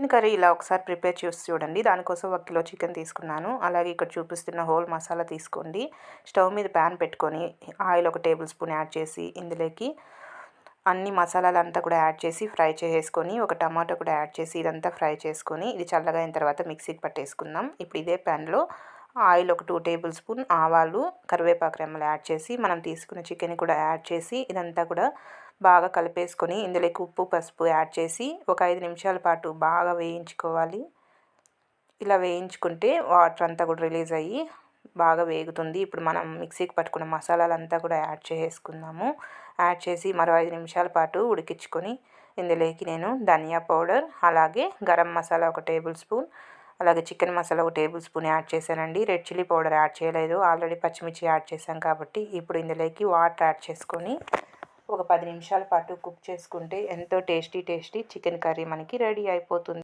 Chicken curry ఇలా ఒకసారి prepare చేసి చూడండి. దానికోసం 1 కిలో చికెన్ తీసుకున్నాను. అలాగే ఇక్కడ చూపిస్తున్న హోల్ మసాలా తీసుకోండి. స్టవ్ మీద ప్యాన్ పెట్టుకొని ఆయిల్ 1 టేబుల్ స్పూన్ యాడ్ చేసి ఇందులోకి అన్ని మసాలాలంతా కూడా యాడ్ చేసి ఫ్రై చేసేసుకొని ఒక టమాటో కూడా యాడ్ చేసి ఇదంతా ఫ్రై చేసుకొని ఇది చల్లగా అయిన తర్వాత మిక్సీకి పట్టేసుకుందాం. ఇప్పుడు ఇదే ప్యాన్లో ఆయిల్ 2 టేబుల్ స్పూన్ ఆవాలు కరివేపాకు రెమ్మలు యాడ్ చేసి మనం తీసుకున్న చికెన్ కూడా యాడ్ చేసి ఇదంతా కూడా బాగా కలిపేసుకొని ఇందులోకి ఉప్పు పసుపు యాడ్ చేసి ఒక 5 నిమిషాల పాటు బాగా వేయించుకోవాలి. ఇలా వేయించుకుంటే వాటర్ అంతా కూడా రిలీజ్ అయ్యి బాగా వేగుతుంది. ఇప్పుడు మనం మిక్సీకి పట్టుకున్న మసాలాలంతా కూడా యాడ్ చేసుకుందాము. యాడ్ చేసి మరో 5 నిమిషాల పాటు ఉడికించుకొని ఇందులోకి నేను ధనియా పౌడర్ అలాగే గరం మసాలా 1 టేబుల్ స్పూన్ అలాగే chicken masala 1 table spoon add చేశానండి. రెడ్ చిల్లీ పౌడర్ యాడ్ చేయలేదు, ఆల్రెడీ పచ్చిమిర్చి యాడ్ చేశాం కాబట్టి. ఇప్పుడు ఇందులోకి వాటర్ యాడ్ చేసుకొని ఒక 10 నిమిషాల పాటు కుక్ చేసుకుంటే ఎంతో టేస్టీ చికెన్ కర్రీ మనకి రెడీ అయిపోతుంది.